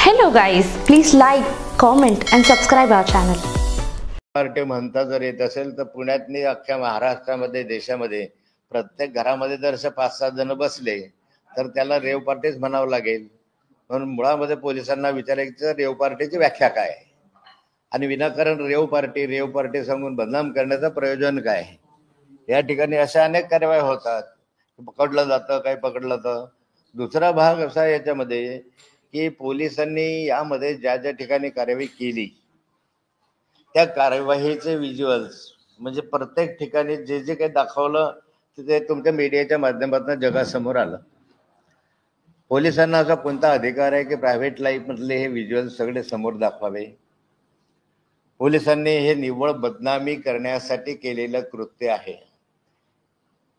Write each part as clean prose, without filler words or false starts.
Hello guys, please like, comment and subscribe our channel. Party म्हणता जर येत असेल तर पुण्यातनी अख्ख्या महाराष्ट्रामध्ये देशामध्ये प्रत्येक घरामध्ये जर असे 5-7 जण बसले तर त्याला रेव पार्टीच म्हणावं लागेल. म्हणून मुळामध्ये पोलिसांना विचारायचं रेव पार्टीची व्याख्या काय आहे आणि विनाकारण रेव पार्टी सांगून बदनाम करण्याचं प्रयोजन काय आहे. या ठिकाणी अशा अनेक कारवाई होतात, पकडलं जातं, काही पकडलं जातं. दुसरा भाग असा याच्यामध्ये की पोलिसांनी यामध्ये ज्या ज्या ठिकाणी कारवाई केली त्या कार्यवाहीचे व्हिज्युअल्स म्हणजे प्रत्येक ठिकाणी जे जे काही दाखवलं ते तुमच्या मीडियाच्या माध्यमातून जगासमोर आलं. पोलिसांना असा कोणता अधिकार आहे की प्रायव्हेट लाईफमधले हे व्हिज्युअल्स सगळे समोर दाखवावे? पोलिसांनी हे निव्वळ बदनामी करण्यासाठी केलेलं कृत्य आहे.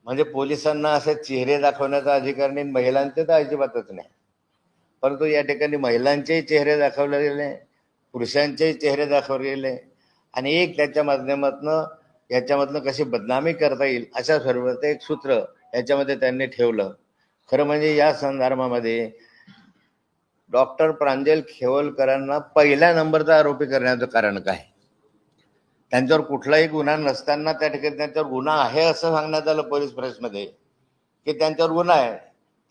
म्हणजे पोलिसांना असे चेहरे दाखवण्याचा अधिकार नाही, महिलांचे तर अजिबातच नाही. परंतु या ठिकाणी महिलांचेही चेहरे दाखवले गेले, पुरुषांचेही चेहरे दाखवले गेले आणि एक त्याच्या माध्यमातून याच्यामधनं कशी बदनामी करता येईल अशा स्वरूपाचं एक सूत्र याच्यामध्ये त्यांनी ठेवलं. खरं म्हणजे या संदर्भामध्ये डॉक्टर प्रांजल खेवलकरांना पहिल्या नंबरचा आरोपी करण्याचं कारण काय? त्यांच्यावर कुठलाही गुन्हा नसताना त्या ठिकाणी त्यांच्यावर गुन्हा आहे असं सांगण्यात आलं पोलीस प्रेसमध्ये की त्यांच्यावर गुन्हा आहे.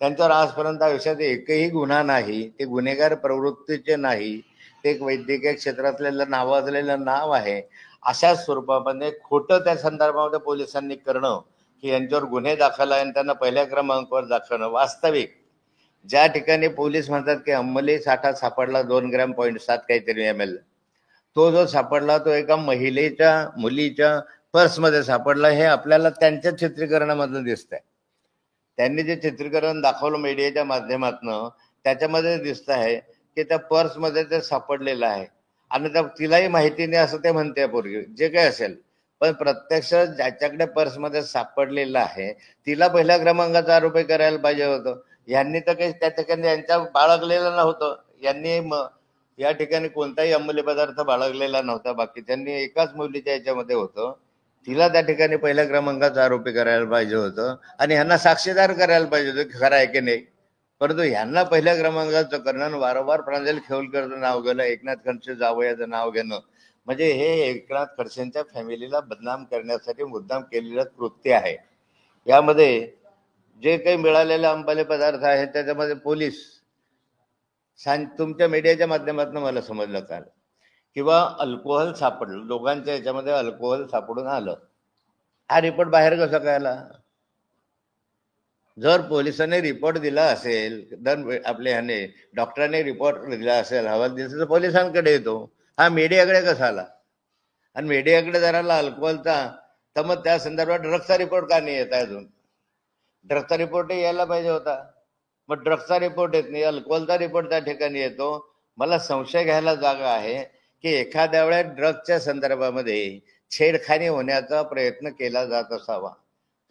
त्यांच्यावर आजपर्यंत आयुष्यात एकही गुन्हा नाही, ते गुन्हेगार प्रवृत्तीचे नाही, ते एक वैद्यकीय क्षेत्रातलेलं नावाजलेलं नाव आहे. अशा स्वरूपामध्ये खोटं त्या संदर्भामध्ये पोलिसांनी करणं की यांच्यावर गुन्हे दाखल आहे आणि त्यांना पहिल्या क्रमांकावर दाखवणं. वास्तविक ज्या ठिकाणी पोलीस म्हणतात की अंमली साठा सापडला 2.7 काहीतरी ml, तो जो सापडला तो एका मुलीच्या पर्समध्ये सापडला. हे आपल्याला त्यांच्या चित्रीकरणामधून दिसतंय. त्यांनी जे चित्रीकरण दाखवलं मीडियाच्या माध्यमातून त्याच्यामध्ये दिसत आहे की त्या पर्समध्ये ते सापडलेलं आहे आणि तिलाही माहिती नाही असं ते म्हणते पूर्वी जे काही असेल. पण प्रत्यक्ष ज्याच्याकडे पर्समध्ये सापडलेलं आहे तिला पहिल्या क्रमांकाचा आरोपी करायला पाहिजे होतं. यांनी तर काही त्या ठिकाणी यांच्या बाळगलेलं नव्हतं. यांनी या ठिकाणी कोणताही अंमली पदार्थ बाळगलेला नव्हता. बाकी त्यांनी एकाच मुलीच्या याच्यामध्ये होतं, तिला त्या ठिकाणी पहिल्या क्रमांकाचा आरोपी करायला पाहिजे होतं आणि ह्यांना साक्षीदार करायला पाहिजे होतं खरं आहे की नाही. परंतु ह्यांना पहिल्या क्रमांकाचं करणं, वारंवार प्रांजल खेवलकरचं नाव घेणं, एकनाथ खडसे जावयाचं नाव घेणं म्हणजे हे एकनाथ खडसेंच्या फॅमिलीला बदनाम करण्यासाठी मुद्दाम केलेलं कृत्य आहे. यामध्ये जे काही मिळालेले अंमली पदार्थ आहेत त्याच्यामध्ये पोलीस तुमच्या मीडियाच्या माध्यमातून मला समजलं काल किंवा अल्कोहोल सापडलं, दोघांच्या याच्यामध्ये अल्कोहोल सापडून आलं. हा रिपोर्ट बाहेर कसा कळला? जर पोलिसांनी रिपोर्ट दिला असेल, जर आपल्या ह्याने डॉक्टरांनी रिपोर्ट दिला असेल, अहवाल दिला तर पोलिसांकडे येतो. हा मीडियाकडे कसा आला? आणि मीडियाकडे जर आला अल्कोहोलचा तर मग त्या संदर्भात ड्रग्सचा रिपोर्ट का नाही येत आहे? अजून ड्रग्सचा रिपोर्टही यायला पाहिजे होता. मग ड्रग्सचा रिपोर्ट येत नाही, अल्कोहोलचा रिपोर्ट त्या ठिकाणी येतो. मला संशय घ्यायला जागा आहे की एखाद्या वेळेस ड्रग्सच्या संदर्भामध्ये छेडखानी होण्याचा प्रयत्न केला जात असावा.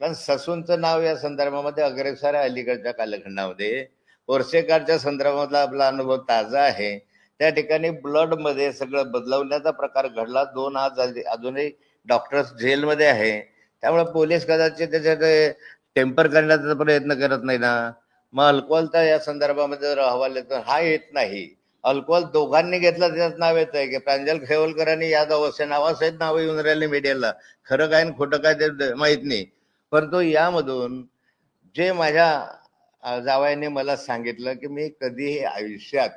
कारण ससूनचं नाव या संदर्भामध्ये अग्रेसर आहे. अलीकडच्या कालखंडामध्ये पोर्सेकारच्या संदर्भातला आपला अनुभव ताजा आहे. त्या ठिकाणी ब्लडमध्ये सगळं बदलवण्याचा प्रकार घडला. 2 आज अजूनही डॉक्टर्स जेलमध्ये आहे. त्यामुळे पोलीस कदाचित त्याच्यात टेम्पर करण्याचा प्रयत्न करत नाही ना. मग अल्कोहोलचा या संदर्भामध्ये जर अहवाल येतो, हा येत नाही. अल्कोहोल दोघांनी घेतलं त्याचं नाव येत आहे की प्रांजल खेवलकरांनी यादव असे नावासहित नावं येऊन राहिले मीडियाला. खरं काय खोटं काय ते माहीत नाही. परंतु यामधून जे माझ्या जावयाने मला सांगितलं की मी कधीही आयुष्यात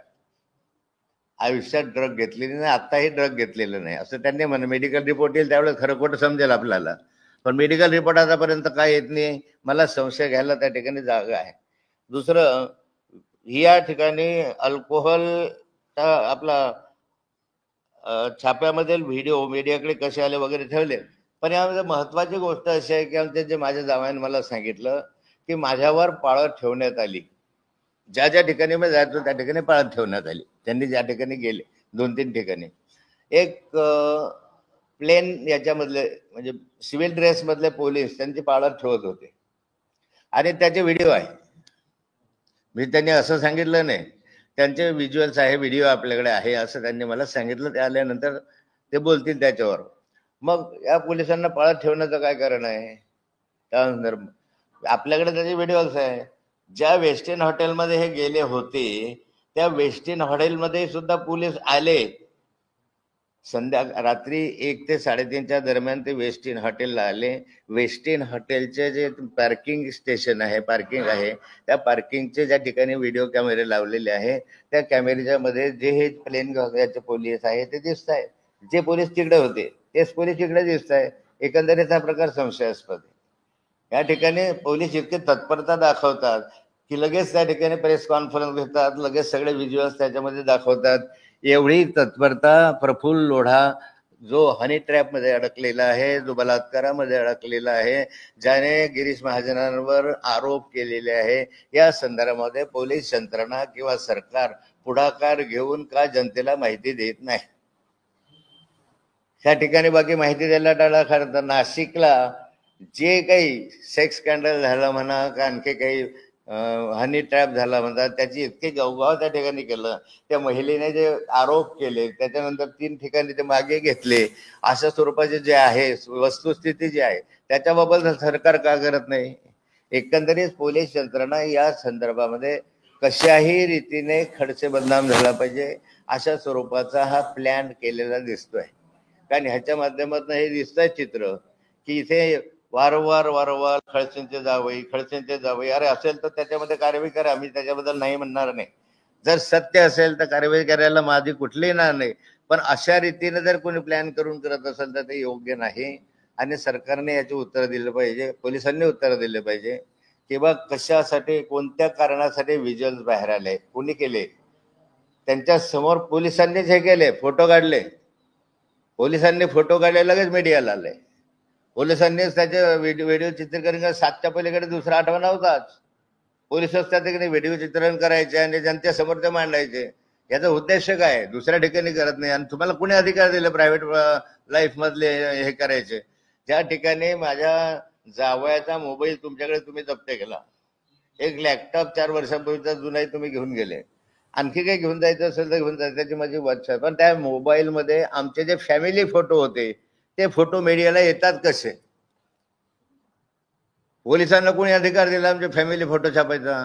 ड्रग घेतलेली नाही, आत्ताही ड्रग घेतलेलं नाही असं त्यांनी म्हणा. मेडिकल रिपोर्ट येईल त्यावेळेस खरं खोटं समजेल आपल्याला. पण मेडिकल रिपोर्ट आतापर्यंत काय येत नाही. मला संशय घ्यायला त्या ठिकाणी जागा आहे. दुसरं, या ठिकाणी अल्कोहोल आपला छाप्यामधील व्हिडिओ मीडियाकडे कसे आले वगैरे ठेवले. पण यामध्ये महत्वाची गोष्ट अशी आहे की आमचे जे माझ्या जावयाने मला सांगितलं की माझ्यावर पाळत ठेवण्यात आली. ज्या ज्या ठिकाणी मी जायचो त्या ठिकाणी पाळत ठेवण्यात आली. त्यांनी ज्या ठिकाणी गेले 2-3 ठिकाणी एक प्लेन याच्यामधले म्हणजे सिव्हिल ड्रेसमधले पोलीस त्यांची पाळत ठेवत होते आणि त्याचे व्हिडिओ आहे. मी त्यांनी असं सांगितलं नाही, त्यांचे व्हिज्युअल्स आहे, व्हिडिओ आपल्याकडे आहे असं त्यांनी मला सांगितलं. ते आल्यानंतर ते बोलतील त्याच्यावर. मग या पोलिसांना पाळत ठेवण्याचं काय कारण आहे? त्यानंतर आपल्याकडे त्याचे व्हिडिओज आहे. ज्या वेस्टर्न हॉटेलमध्ये हे गेले होते त्या वेस्टिन हॉटेलमध्ये सुद्धा पोलीस आले. रात्री 1 ते 3:30च्या दरम्यान ते वेस्टिन हॉटेलला आले. वेस्टिन हॉटेलचे जे पार्किंग स्टेशन आहे, पार्किंग आहे, त्या पार्किंगचे ज्या ठिकाणी व्हिडिओ कॅमेरे लावलेले आहे, त्या कॅमेऱ्याच्या मध्ये जे हे प्लेन याचे पोलीस आहे ते दिसत आहे. जे पोलीस तिकडे होते तेच पोलीस तिकडे दिसत आहे. एकंदरीत हा प्रकार संशयास्पद आहे. या ठिकाणी पोलीस इतके तत्परता दाखवतात की लगेच त्या ठिकाणी प्रेस कॉन्फरन्स घेतात, लगेच सगळे व्हिज्युअल्स त्याच्यामध्ये दाखवतात. एवढी तत्परता प्रफुल्ल लोढा जो हनी ट्रॅप मध्ये अडकलेला आहे, जो बलात्कारामध्ये अडकलेला आहे, ज्याने गिरीश महाजनांवर आरोप केलेले आहे, या संदर्भामध्ये पोलीस यंत्रणा किंवा सरकार पुढाकार घेऊन का जनतेला माहिती देत नाही? त्या ठिकाणी बाकी माहिती द्यायला टाळा खरं. नाशिकला जे काही सेक्स स्कॅन्डल झालं म्हणा का आणखी काही हनी ट्रॅप झाला म्हणतात, त्याची इतके गवगाव त्या ठिकाणी केलं. त्या महिलेने जे आरोप केले त्याच्यानंतर 3 ठिकाणी ते मागे घेतले, अशा स्वरूपाचे जे आहे वस्तुस्थिती जी आहे त्याच्याबाबत सरकार का करत नाही? एकंदरीत पोलीस यंत्रणा या संदर्भामध्ये कशाही रीतीने खडसे बदनाम झाला पाहिजे अशा स्वरूपाचा हा प्लॅन केलेला दिसतोय. कारण ह्याच्या माध्यमातून हे दिसतंय चित्र की इथे वारंवार खडसेंचे जावई. अरे असेल तर त्याच्यामध्ये कारवाई करा, मी त्याच्याबद्दल नाही म्हणणार नाही. जर सत्य असेल तर कारवाई करायला माझी कुठलीही ना नाही, पण अशा रीतीने जर कोणी प्लॅन करून करत असेल तर ते योग्य नाही. आणि सरकारने याचे उत्तर दिलं पाहिजे, पोलिसांनी उत्तर दिले पाहिजे की बा कशासाठी, कोणत्या कारणासाठी व्हिज्युअल्स बाहेर आले, कोणी केले. त्यांच्या समोर पोलिसांनीच हे केले, फोटो काढले. पोलिसांनी फोटो काढले, लगेच मीडियाला आले. पोलिसांनीच त्याचे व्हिडिओ चित्रीकरण 7च्या पलीकडे दुसरा आठवडा नव्हताच. पोलिसच त्या ठिकाणी व्हिडिओ चित्रण करायचे आणि जनतेसमोर ते मांडायचे. याचा उद्देश काय? दुसऱ्या ठिकाणी करत नाही. आणि तुम्हाला कोणी अधिकार दिले प्रायव्हेट लाईफ मधले हे करायचे? ज्या ठिकाणी माझ्या जावयाचा मोबाईल तुमच्याकडे तुम्ही जप्त केला, एक लॅपटॉप 4 वर्षांपूर्वीचा जुनाही तुम्ही घेऊन गेले, आणखी काही घेऊन जायचं असेल तर घेऊन जायचं, त्याची माझी वाचा. पण त्या मोबाईलमध्ये आमचे जे फॅमिली फोटो होते ते फोटो मीडियाला येतात कसे? पोलिसांना कोणी अधिकार दिला आमचे फॅमिली फोटो छापायचा?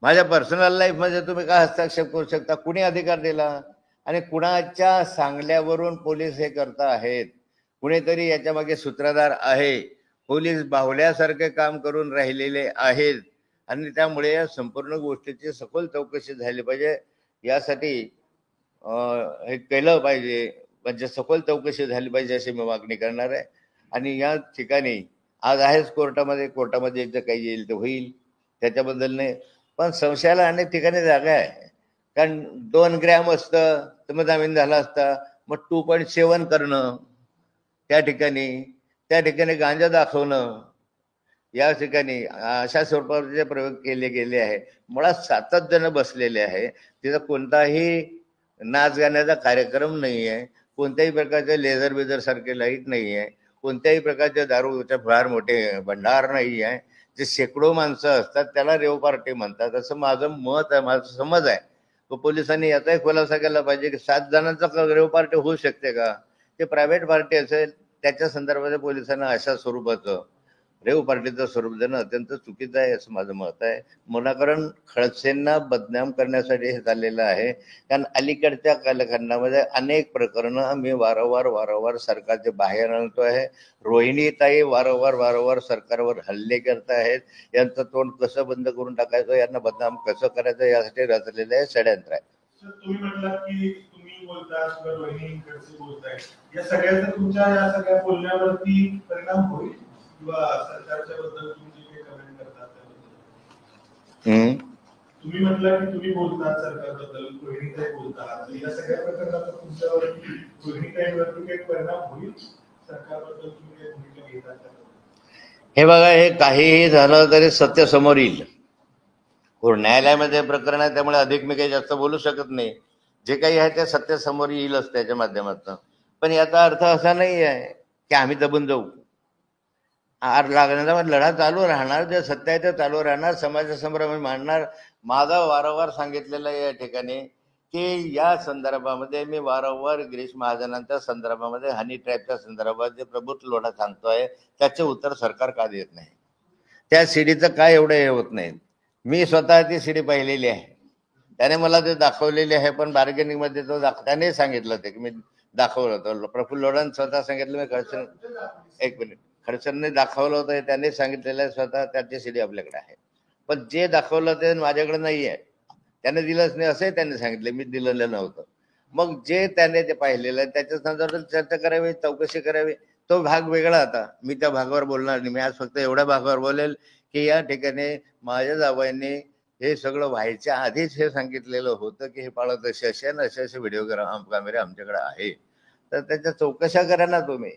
माझ्या पर्सनल लाईफ मध्ये तुम्ही काय हस्तक्षेप करू शकता? कुणी अधिकार दिला? आणि कुणाच्या सांगल्यावरून पोलीस हे करत आहेत? कुणीतरी याच्या मागे सूत्रधार आहे. पोलीस बाहुल्यासारखे काम करून राहिलेले आहेत आणि त्यामुळे या संपूर्ण गोष्टीची सखोल चौकशी झाली पाहिजे. यासाठी हे केलं पाहिजे, म्हणजे सखोल चौकशी झाली पाहिजे अशी मी मागणी करणार आहे. आणि या ठिकाणी आज आहेच कोर्टामध्ये एकदा काही येईल ते होईल, त्याच्याबद्दल नाही. पण संशयाला अनेक ठिकाणी जागा आहे. कारण 2 ग्रॅम असतं तर मग जामीन झाला असता. मग 2.7 करणं, त्या ठिकाणी गांजा दाखवणं, या ठिकाणी अशा स्वरूपाचे प्रयोग केले गेले आहे. मुळात 7च जण बसलेले आहे. तिथं कोणताही नाच गाण्याचा कार्यक्रम नाही आहे, कोणत्याही प्रकारचे लेझर बेझर सारखे लाईट नाही आहे, कोणत्याही प्रकारचे दारूचे फार मोठे भंडार नाही आहे. जे शेकडो माणसं असतात त्याला रेव पार्टी म्हणतात, असं माझं मत आहे, माझा समज आहे. तो पोलिसांनी याचाही खुलासा केला पाहिजे की 7 जणांचा रेव पार्टी होऊ शकते का? ते प्रायव्हेट पार्टी असेल त्याच्या संदर्भात पोलिसांना अशा स्वरूपाचं रेव पार्टीचं स्वरूप देणं अत्यंत चुकीचं आहे असं माझं मत आहे. मुलाकरण खडसेंना बदनाम करण्यासाठी हे चाललेलं आहे. कारण अलीकडच्या कालखंडामध्ये अनेक प्रकरणं मी वारंवार सरकारचे बाहेर आणतो आहे. रोहिणीताई वारंवार सरकारवर हल्ले करत आहेत. यांचं तोंड कसं बंद करून टाकायचं, यांना बदनाम कसं करायचं यासाठी रचलेलं आहे षडयंत्र आहे. तुम्ही म्हटलात की तुम्ही बोलता किंवा रोहिणी खडसे बोलताय, या सगळ्याचा तुमच्या या सगळ्या बोलण्यावरती परिणाम होईल किंवा सरकारच्या बद्दल तुम्ही जे कमेंट करतात त्याबद्दल? तुम्ही म्हटलं की तुम्ही बोलतात सरकारबद्दल, रोहिणीताई बोलतात, या सगळ्या प्रकरणाचा तुमच्यावरती रोहिणीताईंवरती काही परिणाम होईल? सरकारबद्दल तुम्ही काही भूमिका घेतात? हे बघा, हे काहीही झालं तरी सत्य समोर येईल. न्यायालयामध्ये प्रकरण आहे त्यामुळे अधिक मी काही जास्त बोलू शकत नाही. जे काही आहे ते सत्य समोर येईलच त्याच्या माध्यमातून. पण याचा अर्थ असा नाही आहे की आम्ही दबून जाऊ. आर लागण्याचा लढा चालू राहणार, जे सत्य आहे ते चालू राहणार, समाजासमोर आम्ही मांडणार. माझं वारंवार सांगितलेलं आहे या ठिकाणी की या संदर्भामध्ये मी वारंवार गिरीश महाजनांच्या संदर्भामध्ये हनी ट्रॅपच्या संदर्भात जे प्रभुत्व लोढा सांगतोय त्याचे उत्तर सरकार का देत नाही? त्या सीडीचं काय एवढं हे होत नाही? मी स्वतः ती सीडी पाहिलेली आहे. त्याने मला ते दाखवलेले आहे, पण बार्गेनिंग मध्ये तो त्याने सांगितलं ते की मी दाखवलं होतं. प्रफुल्ल लोढांनी स्वतः सांगितलं, मी खडसे एक मिनिट खडसेंनी दाखवलं होतं हे त्यांनी सांगितलेलं आहे स्वतः, त्याची सीडी आपल्याकडे आहे. पण जे दाखवलं ते माझ्याकडे नाही आहे, त्याने दिलंच नाही असंही त्यांनी सांगितलं, मी दिलेलं नव्हतं. मग जे त्याने ते पाहिलेलं आहे त्याच्या संदर्भात चर्चा करावी, चौकशी करावी, तो भाग वेगळा. आता मी त्या भागावर बोलणार नाही. मी आज फक्त एवढ्या भागावर बोलेल की या ठिकाणी माझ्या जावयांनी हे सगळं व्हायच्या आधीच हे सांगितलेलं होतं की हे पाळत असे असे आणि असे असे व्हिडिओ कॅमेरे आमच्याकडे आहे, तर त्याच्या चौकशा करा ना तुम्ही.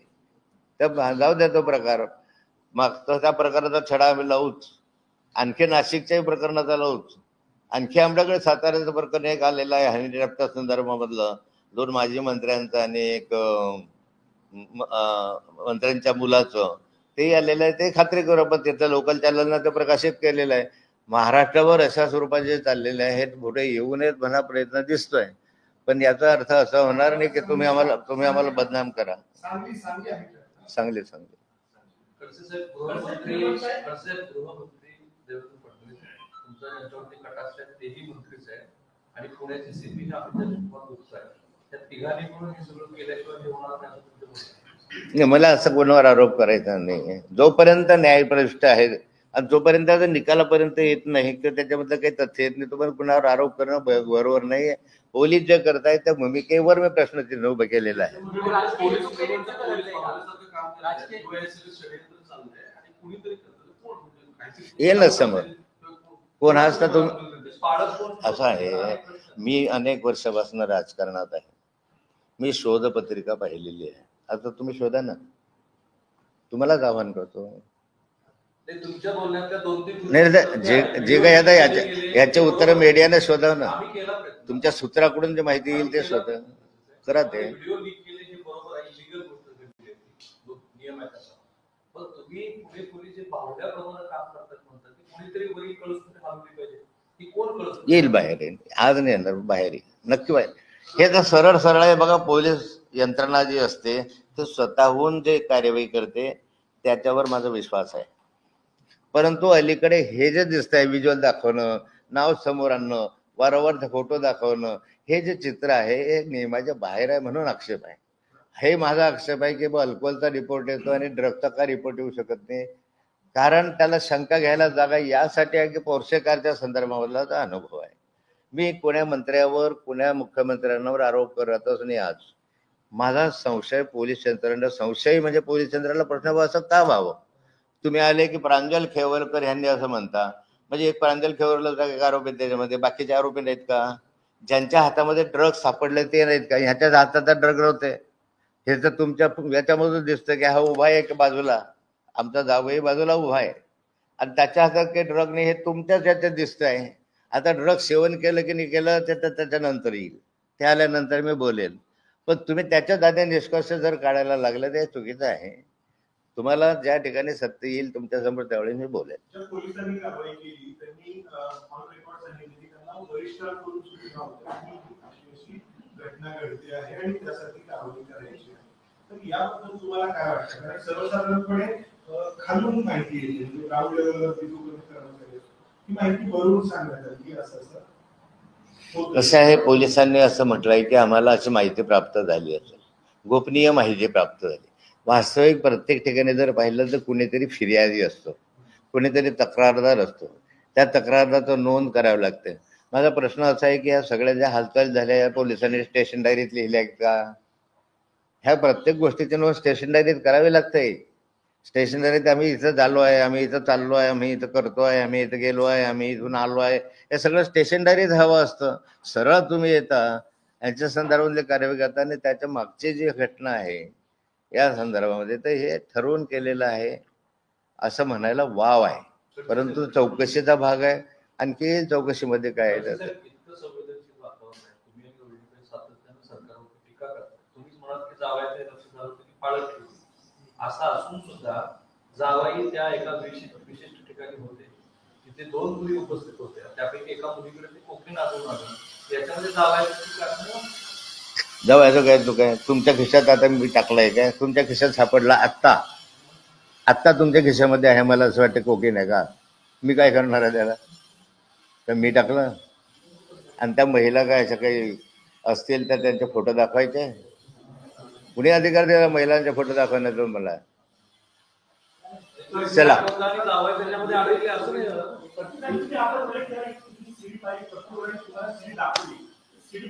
त्या जाऊ द्या तो प्रकार, मागचा त्या प्रकाराचा छडा आम्ही लावूच, आणखी नाशिकच्याही प्रकरणाचा लावूच, आणखी आमच्याकडे साताऱ्याचं प्रकरण एक आलेलं आहे हनीट्रॅपच्या संदर्भामधलं, 2 माजी मंत्र्यांचं आणि एक मंत्र्यांच्या मुलाचं, ते आलेलं आहे. ते खात्री करू आपण, तिथं लोकल चॅनलना ते प्रकाशित केलेलं आहे. महाराष्ट्रावर अशा स्वरूपाचे चाललेले आहेत, पुढे येऊ नयेत म्हणा प्रयत्न दिसतोय, पण याचा अर्थ असा होणार नाही की तुम्ही आम्हाला बदनाम करा. चांगले खडसे साहेब गृहमंत्री देवेंद्र फडणवीस तुमचा यांच्यावरती कटाक्ष आहे, तेही मंत्रीच आहे आणि पुण्याचे सीपी आहे. त्या तिघांनी म्हणून हे सगळं केल्याशिवाय हे होणार नाही. मला असं कोणावर आरोप करायचा नाही. जोपर्यंत न्यायप्रविष्ट आहे आणि जोपर्यंत निकालापर्यंत येत नाही तर त्याच्याबद्दल काही तथ्य येत नाही, तोपर्यंत कुणावर आरोप करणं बरोबर नाही. पोलीस जे करतायत त्या भूमिकेवर मी प्रश्नचिन्ह उभं केलेलं आहे. येईल ना समोर कोण असता तुम्ही. असं आहे, मी अनेक वर्षापासून राजकारणात आहे, मी शोधपत्रिका पाहिलेली आहे. आता तुम्ही शोधा ना, तुम्हालाच आव्हान करतो. नाही जे काही आता याचे उत्तर मीडियाने शोधा ना, तुमच्या सूत्राकडून जे माहिती येईल ते शोधा, करा ते. येईल बाहेर, येईल आज नाही येणार, बाहेर येईल नक्की बाहेर. हे तर सरळ सरळ आहे बघा. पोलीस यंत्रणा जी असते ते स्वतःहून जे कार्यवाही करते त्याच्यावर माझा विश्वास आहे. परंतु अलीकडे हे जे दिसत आहे, व्हिज्युअल दाखवणं, नाव समोर आणणं, वारंवार फोटो दाखवणं, हे जे चित्र आहे हे नियमाच्या बाहेर आहे म्हणून आक्षेप आहे. हे माझा आक्षेप आहे की अल्कोहोलचा रिपोर्ट येतो आणि ड्रगचा का रिपोर्ट येऊ शकत नाही, कारण त्याला शंका घ्यायला जागा यासाठी आहे की पोर्शे कारच्या संदर्भामधला हा अनुभव आहे. मी कोण्या मंत्र्यावर कोण्या मुख्यमंत्र्यांवर आरोप करतच नाही. आज माझा संशय पोलीस यंत्रणेला, संशय म्हणजे पोलीस यंत्रणेला प्रश्न असं का व्हावं. तुम्ही आले की प्रांजल खेवरकर यांनी असं म्हणता, म्हणजे एक प्रांजल खेवरला एक आरोपी त्याच्यामध्ये, बाकीचे आरोपी नाहीत का? ज्यांच्या हातामध्ये ड्रग्ज सापडले ते नाहीत का? ह्याच्याच हातात ड्रग नव्हते. हे तर तुमच्या याच्यामधून दिसतं की हा उभा आहे की बाजूला, आमचा जावई बाजूला उभा आहे आणि त्याच्या हातात काही ड्रग नाही, हे तुमच्याच याच्यात दिसत आहे. आता ड्रग सेवन केलं की नाही केलं त्याच्यानंतर येईल, ते आल्यानंतर मी बोलेल. पण तुम्ही त्याच्याच आधी निष्कर्ष जर काढायला लागले ते चुकीचं आहे. तुम्हाला ज्या ठिकाणी सत्य येईल तुमच्या समोर त्यावेळी मी बोलेल. पोलिसांनी कारवाई केली, त्यांनी ऑन रेकॉर्ड सांगितले की त्यांना वरिष्ठांकडून सूचना होत्या की अशी घटना घडते आहे आणि त्यासाठी कारवाई करायची आहे. तर याबद्दल तुम्हाला काय वाटतं? कारण सर्वसाधारणपणे खालून माहिती येते, म्हणजे ग्राउंड लेवलवरती ही माहिती वरून सांगण्यात आली की असं कसं आहे, पोलिसांनी असं म्हटलंय की आम्हाला अशी माहिती प्राप्त झाली असेल, गोपनीय माहिती प्राप्त झाली. वास्तविक प्रत्येक ठिकाणी जर पाहिलं तर कुणीतरी फिर्यादी असतो, कुणीतरी तक्रारदार असतो, त्या तक्रारदाराचं नोंद करावी लागते. माझा प्रश्न असा आहे की या सगळ्या ज्या हालचाली झाल्या या पोलिसांनी स्टेशन डायरीत लिहिल्या का? ह्या प्रत्येक गोष्टीची नोंद स्टेशन डायरीत करावी लागते. स्टेशन डायरीत आम्ही इथं झालो आहे, आम्ही इथं चाललो आहे, आम्ही इथं करतो आहे, आम्ही इथं गेलो आहे, आम्ही इथून आलो आहे, हे सगळं स्टेशन डायरीत हवं असतं. सरळ तुम्ही येता यांच्या संदर्भातले कार्यवाही करता आणि त्याच्या मागची जी घटना आहे या संदर्भामध्ये तर हे ठरवून केलेलं आहे असं म्हणायला वाव आहे. परंतु चौकशीचा भाग आहे, आणखी चौकशीमध्ये काय आहे त्याचं. असं असून सुद्धा जावाई त्या एका विशिष्ट ठिकाणी होते, तिथे 2 मुली उपस्थित होत्या, त्यापैकी एका मुलीकडे ते कोकीन आढळून आलं. याच्यामध्ये जावायचं काय चुक आहे? तुमच्या खिशात आता मी टाकलाय काय? तुमच्या खिशात सापडला आत्ता तुमच्या खिशामध्ये आहे, मला असं वाटतं कोकीन आहे का? मी काय करणार आहे त्याला? तर मी टाकलं आणि त्या महिला काय अशा काही असतील तर त्यांचे फोटो दाखवायचे? कुणी अधिकार दिला महिलांचे फोटो दाखवण्याचा मला? चला त्याच्यामध्ये अडकले असं नाही झालं.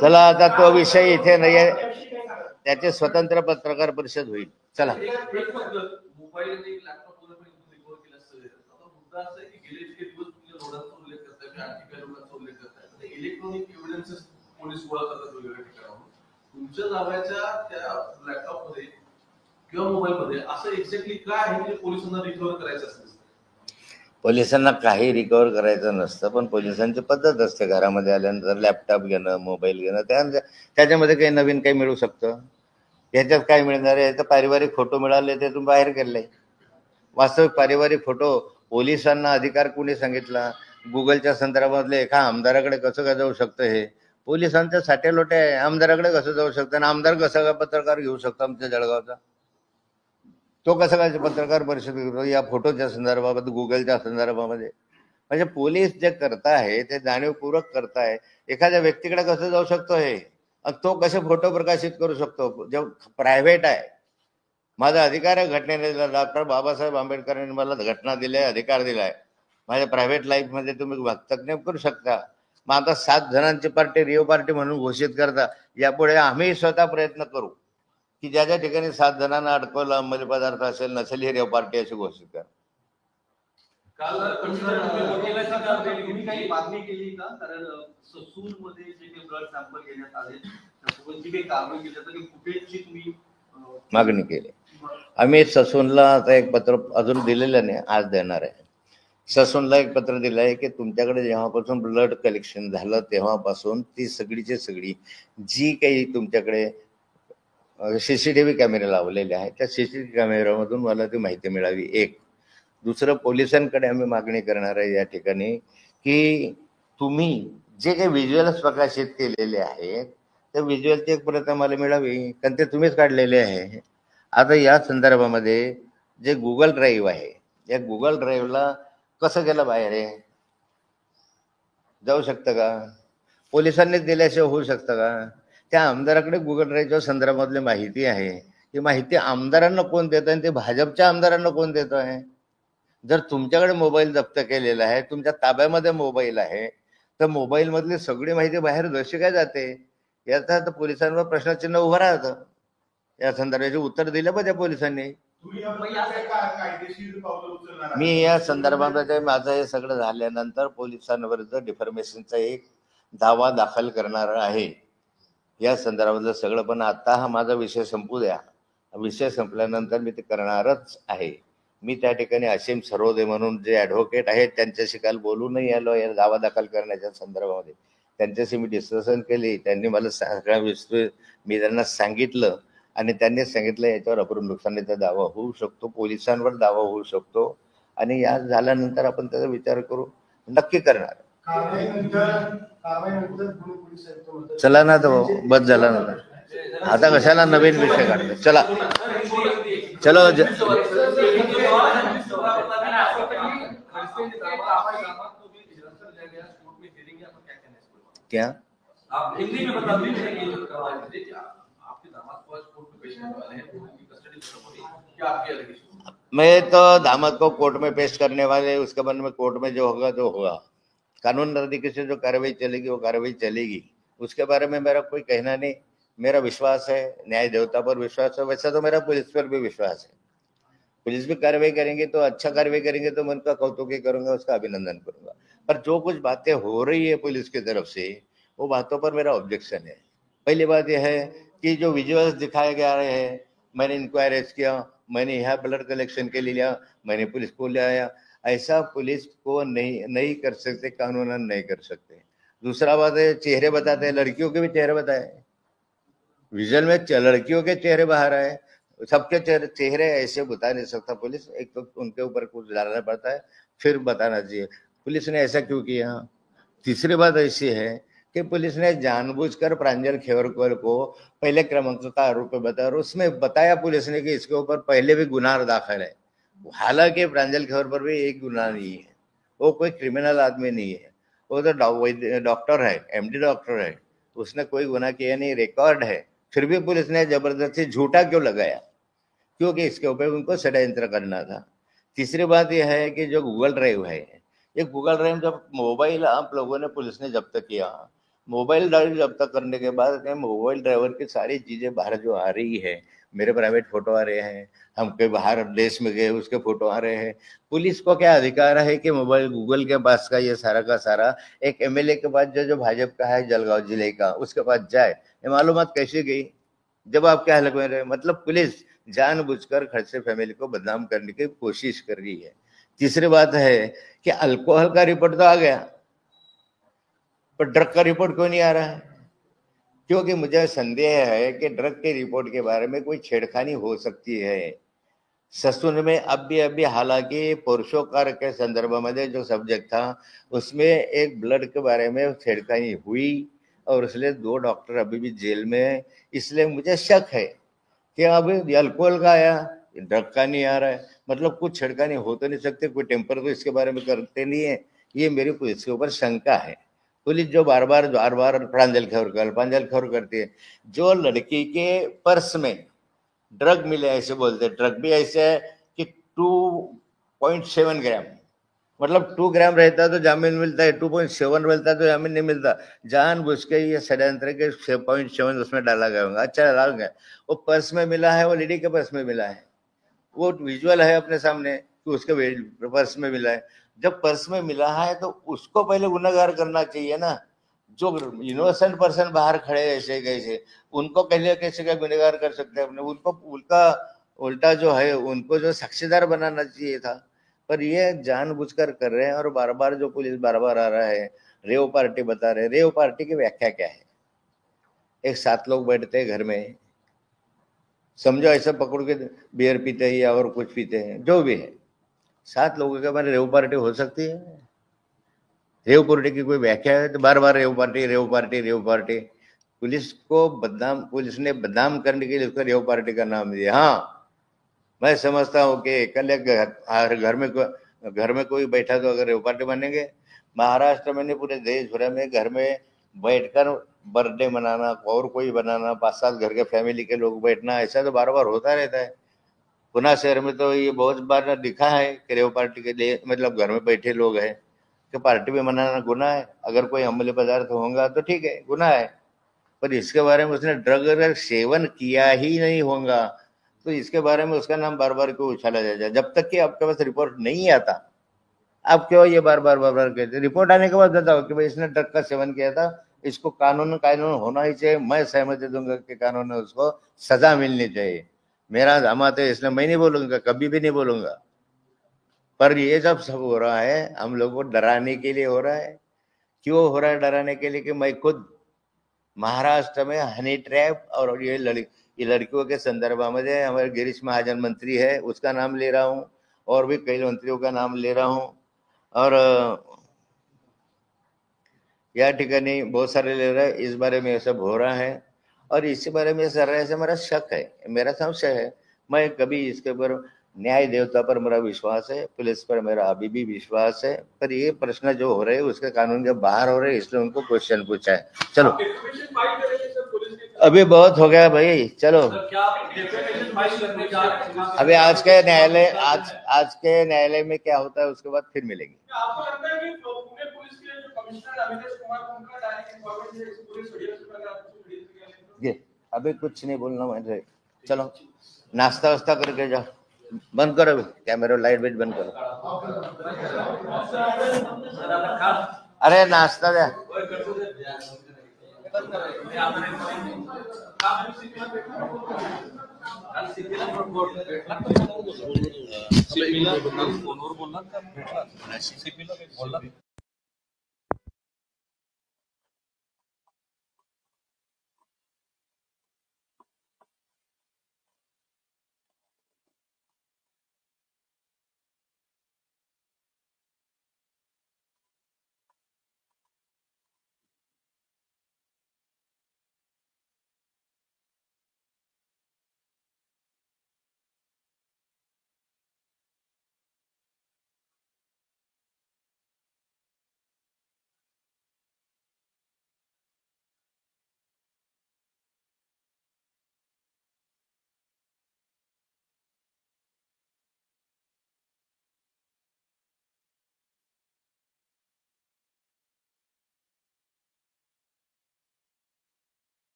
चला आता तो विषय इथे नाही आहे, त्याचे स्वतंत्र पत्रकार परिषद होईल. चला मोबाईल आणि लॅपटॉप रिकव्हर केलं असतं. आता मुद्दा असा आहे की गेले इतके दिवस तुम्ही लोडांचा उल्लेख करताय, आणखी काही लोकांचा उल्लेख करताय. इलेक्ट्रॉनिक एव्हिडन्सेस पोलीस गोळा करतात वेगवेगळ्या ठिकाणाहून. तुमच्या नावाच्या त्या लॅपटॉप मध्ये किंवा मोबाईल मध्ये असं एक्झॅक्टली काय आहे जे पोलिसांना रिकव्हर करायचं असतं? पोलिसांना काही रिकव्हर करायचं नसतं, पण पोलिसांची पद्धत असते घरामध्ये आल्यानंतर लॅपटॉप घेणं, मोबाईल घेणं. त्याच्यामध्ये काही नवीन काही मिळू शकतं? याच्यात काय मिळणार आहे? तर पारिवारिक फोटो मिळाले ते तुम्ही बाहेर केले. वास्तविक पारिवारिक फोटो पोलिसांना अधिकार कुणी सांगितला? गुगलच्या संदर्भातले एका आमदाराकडे कसं काय जाऊ शकतं? हे पोलिसांच्या साठेलोटे आहे. आमदाराकडे कसं जाऊ शकतं? आणि आमदार कसा काय पत्रकार घेऊ शकतो आमच्या जळगावचा? तो कसा काय पत्रकार परिषद घेतो या फोटोच्या संदर्भामध्ये, गुगलच्या संदर्भामध्ये? म्हणजे पोलीस जे करताय ते जाणीवपूर्वक करताय. एखाद्या व्यक्तीकडे कसं जाऊ शकतो हे? तो कसे फोटो प्रकाशित करू शकतो जो प्रायव्हेट आहे? माझा अधिकार आहे घटनेने. डॉक्टर बाबासाहेब आंबेडकरांनी मला घटना दिली, अधिकार दिलाय. माझ्या प्रायव्हेट लाईफमध्ये तुम्ही हस्तक्षेप करू शकता. मग आता 7 जणांची पार्टी रिओ पार्टी म्हणून घोषित करता. यापुढे आम्ही स्वतः प्रयत्न करू की ज्या ज्या ठिकाणी 7 जणांना अडकवलं, अंमली पदार्थ असेल नसेल, ही रिओ पार्टी अशी घोषित करा. काल तुम्ही काही मागणी केली का? कारण ससून मध्ये जे काही ब्लड सॅम्पल घेण्यात आले त्यासोबत जी काही कारवाई केली तर फुटेजची तुम्ही मागणी केली. आम्ही ससूनला आता एक पत्र अजून दिलेलं नाही, आज देणार आहे. ससूनला एक पत्र दिलं आहे की तुमच्याकडे जेव्हापासून ब्लड कलेक्शन झालं तेव्हापासून ती सगळीची सगळी जी काही तुमच्याकडे CCTV कॅमेरे लावलेले आहेत त्या CCTV कॅमेऱ्यामधून मला ती माहिती मिळावी. एक. दुसरं, पोलिसांकडे आम्ही मागणी करणार आहे या ठिकाणी की तुम्ही जे काही व्हिज्युअल्स प्रकाशित केलेले आहेत त्या व्हिज्युअलची एक प्रत आम्हाला मिळावी, कारण ते तुम्हीच काढलेले आहे. आता या संदर्भामध्ये जे गुगल ड्राईव्ह आहे या गुगल ड्राईव्हला कसं गेलं बाहेर आहे? जाऊ शकतं का? पोलिसांनीच दिल्याशिवाय होऊ शकतं का? त्या आमदाराकडे गुगल ड्राईव्हच्या संदर्भातली माहिती आहे. ती माहिती आमदारांना कोण देत आहे? ते भाजपच्या आमदारांना कोण देत आहे? जर तुमच्याकडे मोबाईल जप्त केलेला आहे, तुमच्या ताब्यामध्ये मोबाईल आहे, तर मोबाईल मधली सगळी माहिती बाहेर जशी काय जाते? याचा तर पोलिसांवर प्रश्नचिन्ह उभं राहतं. या संदर्भाचे उत्तर दिलं पाहिजे पोलिसांनी. मी या संदर्भामध्ये माझं हे सगळं झाल्यानंतर पोलिसांविरुद्ध डिफॉर्मेशनचा एक दावा दाखल करणार आहे या संदर्भातलं सगळं. पण आता हा माझा विषय संपू द्या. विषय संपल्यानंतर मी ते करणारच आहे. मी त्या ठिकाणी असीम सरोदे म्हणून जे ॲडव्होकेट आहेत त्यांच्याशी काल बोलूनही आलो या दावा दाखल करण्याच्या संदर्भामध्ये. त्यांच्याशी मी डिस्कशन केली. त्यांनी मला सगळ्या विस्तृत मी त्यांना सांगितलं आणि त्यांनी सांगितलं याच्यावर अपूर्ण नुकसानीचा दावा होऊ शकतो, पोलिसांवर दावा होऊ शकतो आणि या झाल्यानंतर आपण त्याचा विचार करू. नक्की करणार. चला ना, तो बस झाला ना. आता कशाला नवीन विषय काढतो? चला चलो क्या आप हिंदी में बता दीजिए कि आपके दामाद को आज कोर्ट में पेश करने वाले हैं, उनकी कस्टडी खत्म हो गई, क्या आपकी एलिगेशन? मैं तो दामाद को कोर्ट में पेश करने वाले, उसके बाद में कोर्ट में जो होगा जो होगा, कानून तरीके से जो कार्रवाई चलेगी वो कार्रवाई चलेगी. उसके बारे में मेरा कोई कहना नहीं. मेरा विश्वास है, न्याय देवता पर विश्वास है. वैसा तो मेरा पुलिस पर भी विश्वास है. पुलिस भी कार्रवाई करेंगे तो अच्छा कार्रवाई करेंगे तो मैं उनका कौतुक ही करूंगा, उसका अभिनंदन करूंगा. पर जो कुछ बातें हो रही है पुलिस की तरफ से वो बातों पर मेरा ऑब्जेक्शन है. पहली बात यह है कि जो विजुअल्स दिखाए जा रहे हैं, मैंने इनको अरेस्ट किया, मैंने यहाँ ब्लड कलेक्शन के लिए लिया, मैंने पुलिस को ले आया, ऐसा पुलिस को नहीं कर सकते, कानूनन नहीं कर सकते. दूसरा बात है चेहरे बताते हैं, लड़कियों के भी चेहरे बताए. विजुअल में लड़कियों के चेहरे बाहर आए, सबके चेहरे ऐसे बता नहीं सकता पुलिस. एक तो उनके ऊपर कुछ डालना पड़ता है फिर बताना चाहिए पुलिस ने ऐसा क्यों किया. तीसरी बात ऐसी है कि पुलिस ने जानबूझकर प्रांजल खेवरकर को पहले क्रमांक का आरोपी बताया और उसमें बताया पुलिस ने कि इसके ऊपर पहले भी गुनाह दाखिल है. हालांकि प्रांजल खेवरकर भी एक गुनाह नहीं है, वो कोई क्रिमिनल आदमी नहीं है, वो तो डॉक्टर है, एमडी डॉक्टर है, उसने कोई गुनाह किया नहीं, रिकॉर्ड है, फिर भी पुलिस ने जबरदस्ती झूठा क्यों लगाया? क्योंकि इसके ऊपर उनको षड्यंत्र करना था। तीसरी बात यह है कि जो गूगल ड्राइव है, ये गूगल ड्राइव जब मोबाइल आप लोगों ने पुलिस ने जब्त किया, मोबाइल ड्राइव जब्त करने के बाद मोबाइल ड्राइवर की सारी चीजें बाहर जो आ रही है, मेरे प्राइवेट फोटो आ रहे हैं, हम कहीं बाहर देश में गए उसके फोटो आ रहे हैं, पुलिस को क्या अधिकार है कि मोबाइल गूगल के पास का ये सारा का सारा एक एमएलए के पास जो भाजपा का है जलगांव जिले का, उसके पास जाए, ये मालूमात कैसे गई? जब आप क्या हालत में रहे, मतलब पुलिस जानबूझकर खड़से फैमिली को बदनाम करने की कोशिश कर रही है। तीसरी बात है कि अल्कोहल का रिपोर्ट तो आ गया, पर ड्रग का रिपोर्ट क्यों नहीं आ रहा है? क्योंकि मुझे संदेह है कि ड्रग के रिपोर्ट के बारे में कोई छेड़खानी हो सकती है। ससुर में अभी हालांकि पुरुषों के संदर्भ में जो सब्जेक्ट था उसमें एक ब्लड के बारे में छेड़खानी हुई और इसलिए 2 डॉक्टर अभी भी जेल में है। इसलिए मुझे शक है कि अब अल्कोहल का आया, ड्रग का नहीं आ रहा है, मतलब कुछ छेड़खानी हो तो नहीं सकते, कोई टेम्पर तो इसके बारे में करते नहीं है। ये मेरी पुलिस के ऊपर शंका है। पुलिस जो बार बार प्रांजल खबर करती है, जो लड़की के पर्स में ड्रग मिले ऐसे बोलते, ड्रग भी ऐसे है कि 2.7 ग्राम, मतलब 2 ग्राम रहता तो जामीन मिलता है, 2.7 मिलता तो जामीन नहीं मिलता। जानबूझ के ये षड्यंत्र के 6.7 उसमें डाला गया होगा। अच्छा डाला गया, वो पर्स में मिला है, वो लेडी के पर्स में मिला है, वो विजुअल है अपने सामने कि उसके पर्स में मिला है। जब पर्स में मिला है तो उसको पहले गुनहगार करना चाहिए ना। जो इनोसेंट पर्सन बाहर खड़े ऐसे कैसे, उनको पहले कैसे क्या गुनहगार कर सकते हैं अपने, उनको उनका उल्टा जो है उनको जो साक्षीदार बनाना चाहिए था। पर ये जानबूझकर कर रहे हैं और बार बार जो पुलिस बार बार आ रहा है, रेव पार्टी बता रहे। रेव पार्टी की व्याख्या क्या है? एक 7 लोग बैठते हैं घर में, समझो ऐसा पकड़ के बियर पीते हैं या और कुछ पीते हैं, जो भी है, 7 लोगों के बारे रेव पार्टी हो सकती है? रेव पार्टी की कोई व्याख्या है? तो बार बार rave party rave party rave party, police ने बदनाम करने के लिए उसको रेव पार्टी का नाम दिया। हाँ, मैं समझता हूँ कि कल घर में कोई बैठा तो अगर रेव पार्टी बनेंगे, महाराष्ट्र में नहीं पूरे देश भर में घर में बैठकर बर्थडे मनाना और कोई बनाना, 5-7 घर के फैमिली के लोग बैठना, ऐसा तो बार बार होता रहता है। पुणे शहर में तो ये बहुत बार दिखा है कि रेव पार्टी के लिए मतलब घर में बैठे लोग हैं कि पार्टी में मनाना गुनाह है। अगर कोई अम्लीय पदार्थ होगा तो ठीक है, गुनाह है, पर इसके बारे में उसने ड्रग अगर सेवन किया ही नहीं होगा तो इसके बारे में उसका नाम बार बार क्यों उछाला जाएगा? जब तक कि आपके पास रिपोर्ट नहीं आता, आप क्यों ये बार बार कहते? रिपोर्ट आने के बाद बताओ कि भाई इसने ड्रग का सेवन किया था, इसको कानून होना ही चाहिए। मैं सहमति दूंगा कि कानून में उसको सजा मिलनी चाहिए। मेरा दामाद है इसलिए मैं नहीं बोलूंगा, कभी भी नहीं बोलूंगा। पर ये जब सब हो रहा है हम लोग को डराने के लिए हो रहा है। क्यों हो रहा है डराने के लिए? कि मैं खुद महाराष्ट्र में हनी ट्रैप और ये लड़कियों के संदर्भ में हमारे गिरीश महाजन मंत्री है उसका नाम ले रहा हूँ, और भी कई मंत्रियों का नाम ले रहा हूँ, और या ठिकाणी बहुत सारे ले रहे हैं। इस बारे में ये सब हो रहा है और इसी बारे में सर ऐसे मेरा शक है, मेरा संशय है। मैं कभी इसके ऊपर न्याय देवता पर मेरा विश्वास है, पुलिस पर मेरा अभी भी विश्वास है, पर ये प्रश्न जो हो रहे हैं उसके कानून के बाहर हो रहे हैं, इसलिए उनको क्वेश्चन पूछा है। चलो आप defamation file करेंगे सर पुलिस के? अभी बहुत हो गया भाई, चलो सर क्या आप defamation file करने जा रहे हैं? अभी आज के न्यायालय में क्या होता है उसके बाद फिर मिलेंगे। आपको लगता है कि पुणे पुलिस के जो कमिश्नर अभिनेश कुमार को उनका डायरेक्ट इन्वॉल्वमेंट है इस पूरे षड्यंत्र में? अगर आप कुछ रीड करें ये अभी कुछ नहीं बोलना मुझे, चलो नाश्ता वास्ता करके जाओ, बंद करो अभी कैमरा लाइट वेट बंद करो। अरे नाश्ता दे। फोनवर बोलला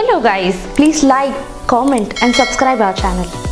Hello guys, please like, comment and subscribe our channel.